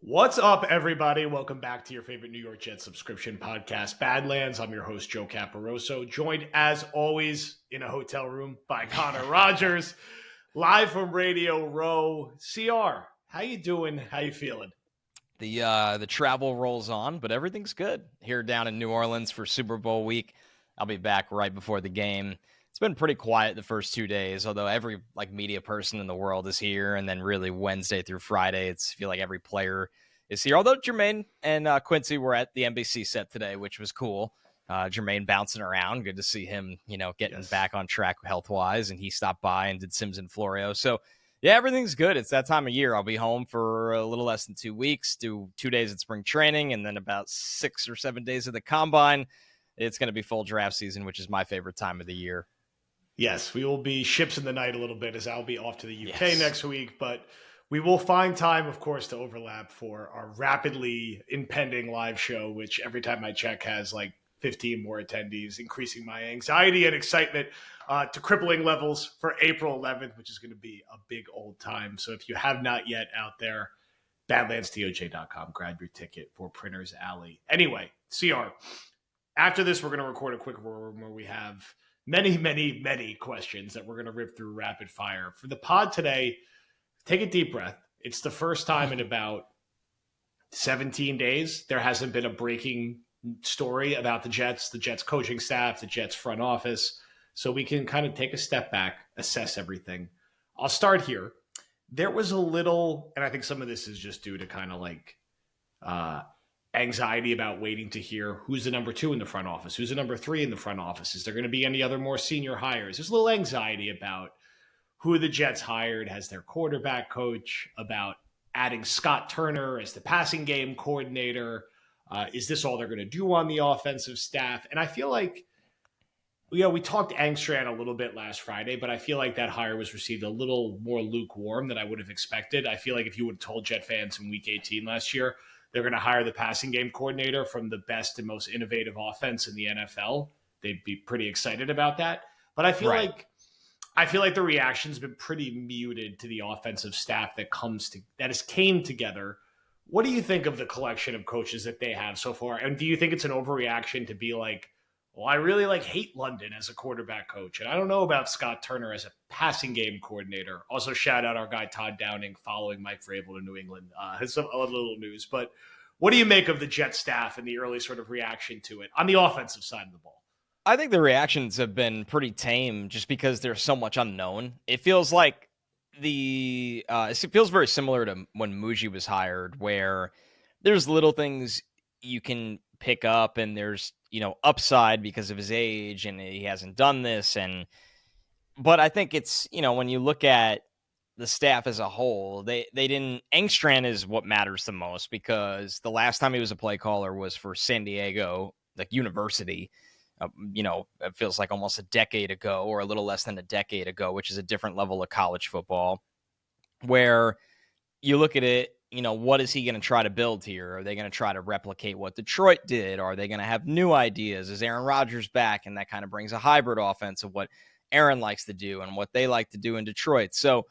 What's up, everybody? Welcome back to your favorite New York Jets subscription podcast, Badlands. I'm your host, Joe Caporoso, joined as always in a hotel room by Connor Rodgers, live from Radio Row. CR, how you doing? How you feeling? The travel rolls on, but everything's good here down in New Orleans for Super Bowl week. I'll be back right before the game. It's been pretty quiet the first 2 days, although every media person in the world is here, and then really Wednesday through Friday, I feel like every player is here. Although Jermaine and Quincy were at the NBC set today, which was cool. Jermaine bouncing around, good to see him, getting back on track health wise, and he stopped by and did Sims and Florio. So yeah, everything's good. It's that time of year. I'll be home for a little less than 2 weeks, do 2 days at spring training, and then about 6 or 7 days of the combine. It's going to be full draft season, which is my favorite time of the year. Yes, we will be ships in the night a little bit as I'll be off to the UK next week, but we will find time, of course, to overlap for our rapidly impending live show, which every time I check has 15 more attendees, increasing my anxiety and excitement to crippling levels for April 11th, which is going to be a big old time. So if you have not yet out there, badlandstoj.com, grab your ticket for Printers Alley. Anyway, CR, after this, we're going to record a quick room where we have many questions that we're going to rip through rapid fire. For the pod today, take a deep breath. It's the first time in about 17 days there hasn't been a breaking story about the Jets coaching staff, the Jets front office. So we can kind of take a step back, assess everything. I'll start here. There was a little, and I think some of this is just due to kind of anxiety about waiting to hear who's the number 2 in the front office, who's the number 3 in the front office. Is there going to be any other more senior hires? There's a little anxiety about who the Jets hired as their quarterback coach, about adding Scott Turner as the passing game coordinator. Is this all they're going to do on the offensive staff? And I feel like, we talked Angstran a little bit last Friday, but I feel like that hire was received a little more lukewarm than I would have expected. I feel like if you would have told Jet fans in week 18 last year, they're going to hire the passing game coordinator from the best and most innovative offense in the NFL, they'd be pretty excited about that. But I feel like the reaction's been pretty muted to the offensive staff that came together. What do you think of the collection of coaches that they have so far? And do you think it's an overreaction to be like, well, I really hate London as a quarterback coach, and I don't know about Scott Turner as a passing game coordinator? Also, shout out our guy Todd Downing following Mike Vrabel to New England. It's a little news, but what do you make of the Jet staff and the early sort of reaction to it on the offensive side of the ball? I think the reactions have been pretty tame just because there's so much unknown. It feels like it feels very similar to when Muji was hired, where there's little things you can pick up and there's, upside because of his age and he hasn't done this. But I think it's, when you look at the staff as a whole, Angstran is what matters the most, because the last time he was a play caller was for San Diego, University. It feels like almost a decade ago, or a little less than a decade ago, which is a different level of college football, where you look at it, what is he going to try to build here? Are they going to try to replicate what Detroit did? Are they going to have new ideas? Is Aaron Rodgers back? And that kind of brings a hybrid offense of what Aaron likes to do and what they like to do in Detroit. So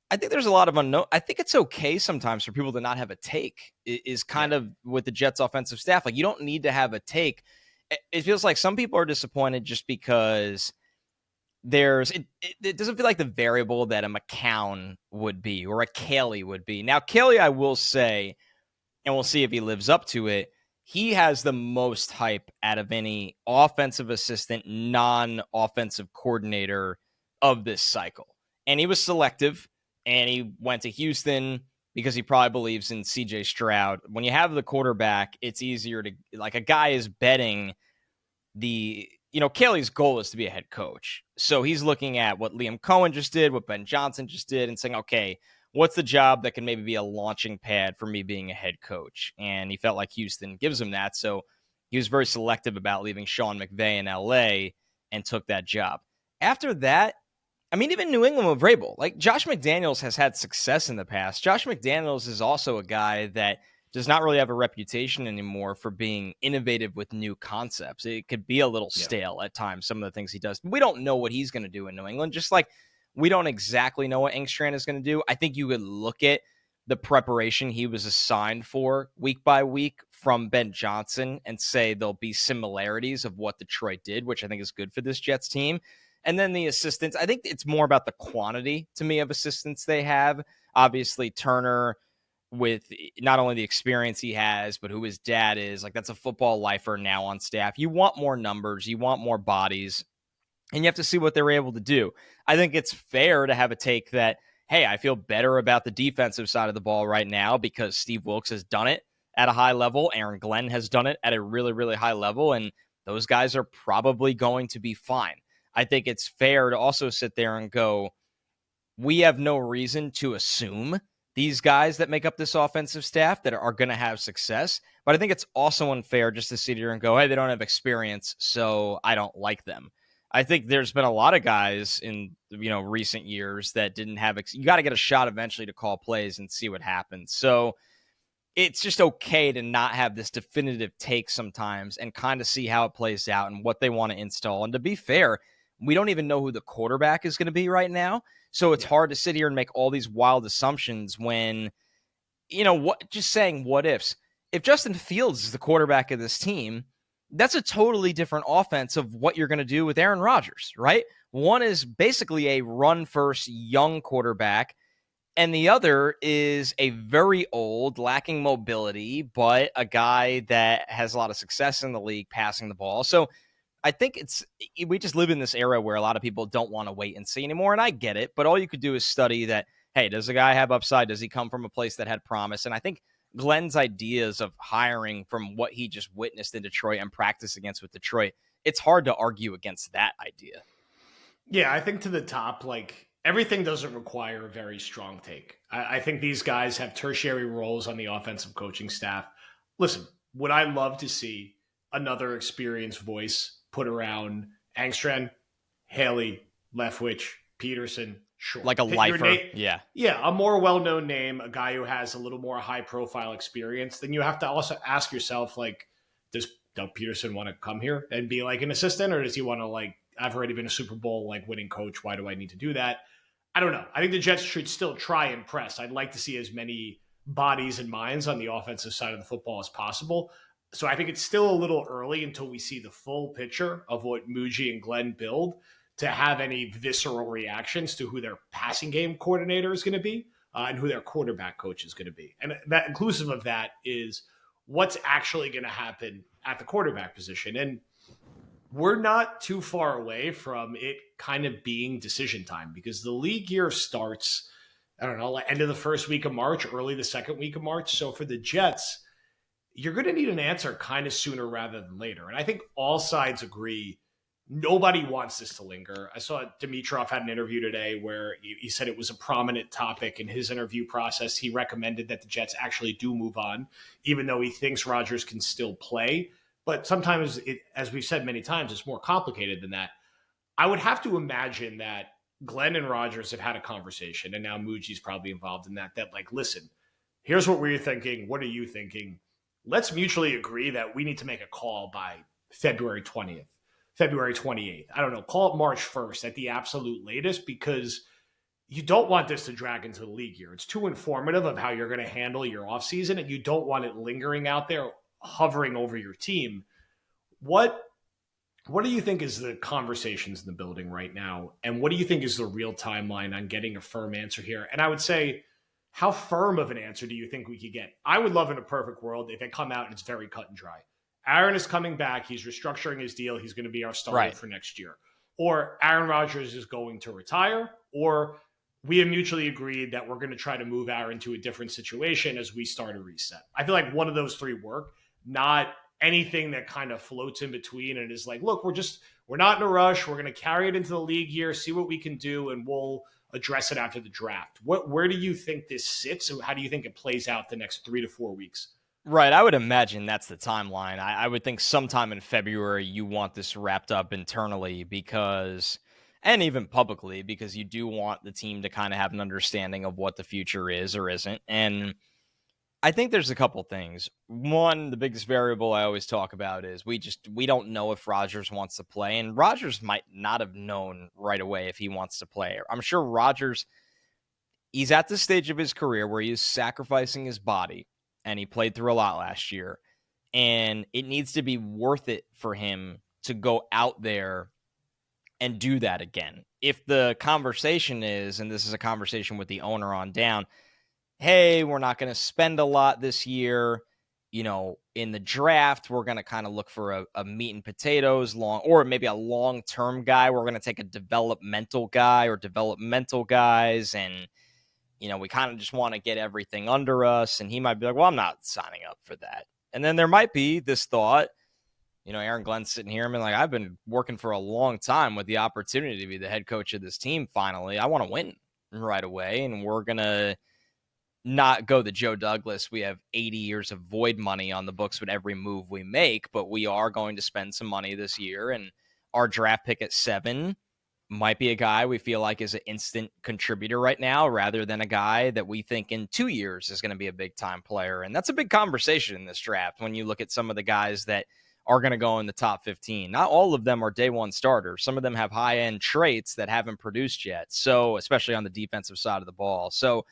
I think there's a lot of unknown. I think it's okay sometimes for people to not have a take, is kind of with the Jets offensive staff. You don't need to have a take. It feels like some people are disappointed just because it doesn't feel like the variable that a McCown would be or a Caley would be. Now, Caley, I will say, and we'll see if he lives up to it, he has the most hype out of any offensive assistant, non-offensive coordinator of this cycle. And he was selective, and he went to Houston because he probably believes in CJ Stroud. When you have the quarterback, it's easier to, a guy is betting Caley's goal is to be a head coach. So he's looking at what Liam Cohen just did, what Ben Johnson just did, and saying, okay, what's the job that can maybe be a launching pad for me being a head coach? And he felt like Houston gives him that. So he was very selective about leaving Sean McVay in LA and took that job. After that, even New England with Vrabel, Josh McDaniels has had success in the past. Josh McDaniels is also a guy that does not really have a reputation anymore for being innovative with new concepts. It could be a little stale at times, some of the things he does. We don't know what he's going to do in New England, just like we don't exactly know what Angstran is going to do. I think you would look at the preparation he was assigned for week by week from Ben Johnson and say there'll be similarities of what Detroit did, which I think is good for this Jets team. And then the assistants, I think it's more about the quantity to me of assistants they have. Obviously, Turner, with not only the experience he has, but who his dad is, like that's a football lifer now on staff. You want more numbers, you want more bodies, and you have to see what they're able to do. I think it's fair to have a take that, hey, I feel better about the defensive side of the ball right now because Steve Wilks has done it at a high level. Aaron Glenn has done it at a really, really high level, and those guys are probably going to be fine. I think it's fair to also sit there and go, we have no reason to assume these guys that make up this offensive staff that are going to have success. But I think it's also unfair just to sit here and go, hey, they don't have experience, so I don't like them. I think there's been a lot of guys in recent years that didn't have you got to get a shot eventually to call plays and see what happens. So it's just okay to not have this definitive take sometimes and kind of see how it plays out and what they want to install. And to be fair, we don't even know who the quarterback is going to be right now. So it's hard to sit here and make all these wild assumptions when, just saying what ifs. If Justin Fields is the quarterback of this team, that's a totally different offense of what you're going to do with Aaron Rodgers, right? One is basically a run-first young quarterback, and the other is a very old, lacking mobility, but a guy that has a lot of success in the league passing the ball. So I think we just live in this era where a lot of people don't want to wait and see anymore, and I get it, but all you could do is study that, hey, does the guy have upside? Does he come from a place that had promise? And I think Glenn's ideas of hiring from what he just witnessed in Detroit and practice against with Detroit, it's hard to argue against that idea. Yeah, I think to the top, everything doesn't require a very strong take. I think these guys have tertiary roles on the offensive coaching staff. Listen, would I love to see another experienced voice put around Angstren, Haley, Leftwich, Peterson? Sure. Like a lifer. Yeah, a more well-known name, a guy who has a little more high-profile experience. Then you have to also ask yourself, does Doug Peterson want to come here and be an assistant, or does he want to I've already been a Super Bowl winning coach. Why do I need to do that? I don't know. I think the Jets should still try and press. I'd like to see as many bodies and minds on the offensive side of the football as possible. So I think it's still a little early until we see the full picture of what Muji and Glenn build to have any visceral reactions to who their passing game coordinator is going to be and who their quarterback coach is going to be. And that inclusive of that is what's actually going to happen at the quarterback position. And we're not too far away from it kind of being decision time because the league year starts, end of the first week of March, early the second week of March. So for the Jets, you're going to need an answer kind of sooner rather than later. And I think all sides agree nobody wants this to linger. I saw Dimitroff had an interview today where he said it was a prominent topic in his interview process. He recommended that the Jets actually do move on, even though he thinks Rodgers can still play. But sometimes, as we've said many times, it's more complicated than that. I would have to imagine that Glenn and Rodgers have had a conversation, and now Muji's probably involved in that, listen, here's what we're thinking. What are you thinking? Let's mutually agree that we need to make a call by February 20th, February 28th. I don't know. Call it March 1st at the absolute latest because you don't want this to drag into the league year. It's too informative of how you're going to handle your offseason, and you don't want it lingering out there hovering over your team. What do you think is the conversations in the building right now? And what do you think is the real timeline on getting a firm answer here? And I would say, how firm of an answer do you think we could get? I would love in a perfect world if it come out and it's very cut and dry. Aaron is coming back. He's restructuring his deal. He's going to be our starter for next year. Or Aaron Rodgers is going to retire. Or we have mutually agreed that we're going to try to move Aaron to a different situation as we start a reset. I feel like one of those three work. Not anything that kind of floats in between and is look, we're not in a rush. We're going to carry it into the league year, see what we can do, and we'll address it after the draft. Where do you think this sits? And how do you think it plays out the next 3 to 4 weeks? Right. I would imagine that's the timeline. I would think sometime in February you want this wrapped up internally and even publicly, because you do want the team to kind of have an understanding of what the future is or isn't. And I think there's a couple things. One, the biggest variable I always talk about is we don't know if Rodgers wants to play, and Rodgers might not have known right away if he wants to play. I'm sure Rodgers, he's at the stage of his career where he's sacrificing his body, and he played through a lot last year, and it needs to be worth it for him to go out there and do that again. If the conversation is, and this is a conversation with the owner on down, hey, we're not going to spend a lot this year. In the draft, we're going to kind of look for a meat and potatoes or maybe a long-term guy. We're going to take a developmental guy or developmental guys. And, we kind of just want to get everything under us. And he might be like, well, I'm not signing up for that. And then there might be this thought, Aaron Glenn's sitting here and I've been working for a long time with the opportunity to be the head coach of this team. Finally, I want to win right away. And we're going to not go the Joe Douglas. We have 80 years of void money on the books with every move we make, but we are going to spend some money this year. And our draft pick at 7 might be a guy we feel like is an instant contributor right now, rather than a guy that we think in 2 years is going to be a big time player. And that's a big conversation in this draft. When you look at some of the guys that are going to go in the top 15, not all of them are day one starters. Some of them have high end traits that haven't produced yet. So especially on the defensive side of the ball. So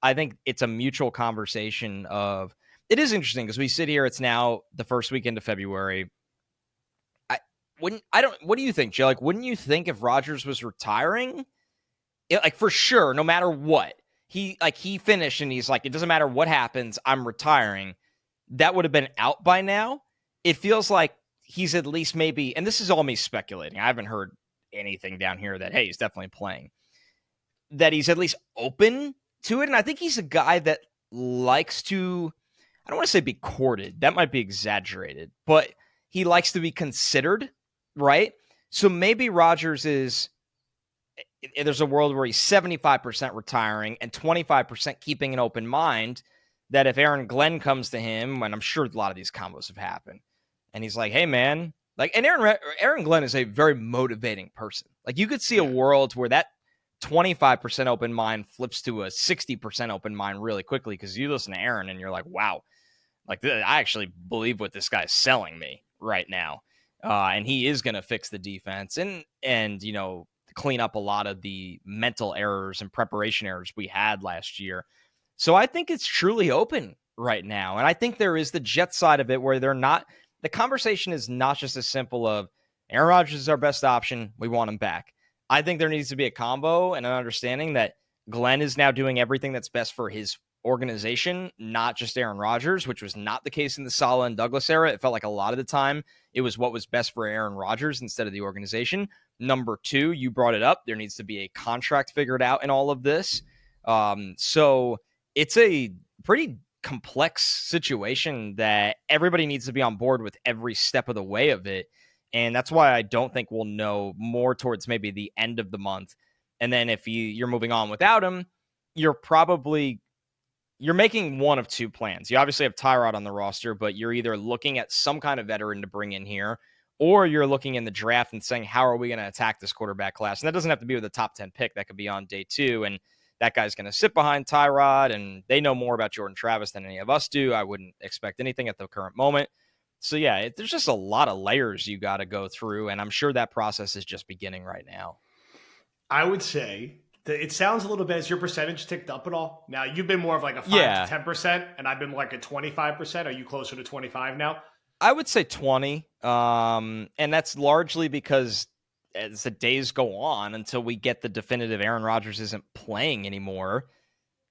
I think it's a mutual conversation of, it is interesting because we sit here, it's now the first weekend of February. What do you think, Joe? Wouldn't you think if Rodgers was retiring, for sure, no matter what, he finished and he's like, it doesn't matter what happens, I'm retiring, that would have been out by now? It feels like he's at least maybe, and this is all me speculating, I haven't heard anything down here that, hey, he's definitely playing, that he's at least open to it. And I think he's a guy that likes to, I don't want to say be courted, that might be exaggerated, but he likes to be considered, right? So maybe Rodgers there's a world where he's 75% retiring and 25% keeping an open mind, that if Aaron Glenn comes to him, and I'm sure a lot of these combos have happened, and he's like, hey man, and Aaron Glenn is a very motivating person. You could see a world where that 25% open mind flips to a 60% open mind really quickly, because you listen to Aaron and you're like, wow, I actually believe what this guy's selling me right now. And he is going to fix the defense and clean up a lot of the mental errors and preparation errors we had last year. So I think it's truly open right now. And I think there is the Jets side of it where the conversation is not just as simple of Aaron Rodgers is our best option, we want him back. I think there needs to be a combo and an understanding that Glenn is now doing everything that's best for his organization, not just Aaron Rodgers, which was not the case in the Saleh and Douglas era. It felt like a lot of the time it was what was best for Aaron Rodgers instead of the organization. Number 2, you brought it up, there needs to be a contract figured out in all of this. So it's a pretty complex situation that everybody needs to be on board with every step of the way of it. And that's why I don't think we'll know more towards maybe the end of the month. And then if you're moving on without him, you're making one of 2 plans. You obviously have Tyrod on the roster, but you're either looking at some kind of veteran to bring in here, or you're looking in the draft and saying, how are we going to attack this quarterback class? And that doesn't have to be with a top 10 pick. That could be on day 2. And that guy's going to sit behind Tyrod, and they know more about Jordan Travis than any of us do. I wouldn't expect anything at the current moment. So yeah, there's just a lot of layers you got to go through. And I'm sure that process is just beginning right now. I would say that it sounds a little bit, as your percentage ticked up at all? Now you've been more of a 5 to 10%, and I've been a 25%. Are you closer to 25 now? I would say 20. And that's largely because as the days go on until we get the definitive Aaron Rodgers isn't playing anymore,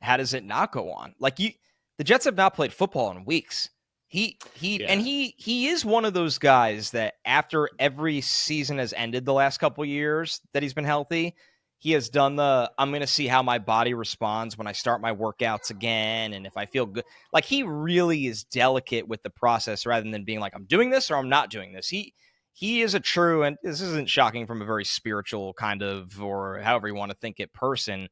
how does it not go on? The Jets have not played football in weeks. He is one of those guys that after every season has ended the last couple years that he's been healthy, he has done I'm going to see how my body responds when I start my workouts again. And if I feel good, he really is delicate with the process rather than being I'm doing this or I'm not doing this. He is a true, and this isn't shocking from a very spiritual kind of, or however you want to think it, person.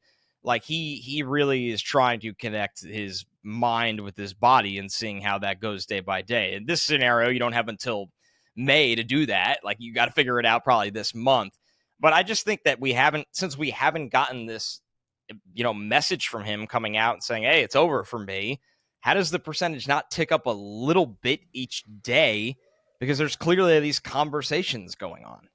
He really is trying to connect his mind with his body and seeing how that goes day by day. In this scenario, you don't have until May to do that. You got to figure it out probably this month. But I just think that we haven't gotten this, message from him coming out and saying, hey, it's over for me. How does the percentage not tick up a little bit each day? Because there's clearly these conversations going on.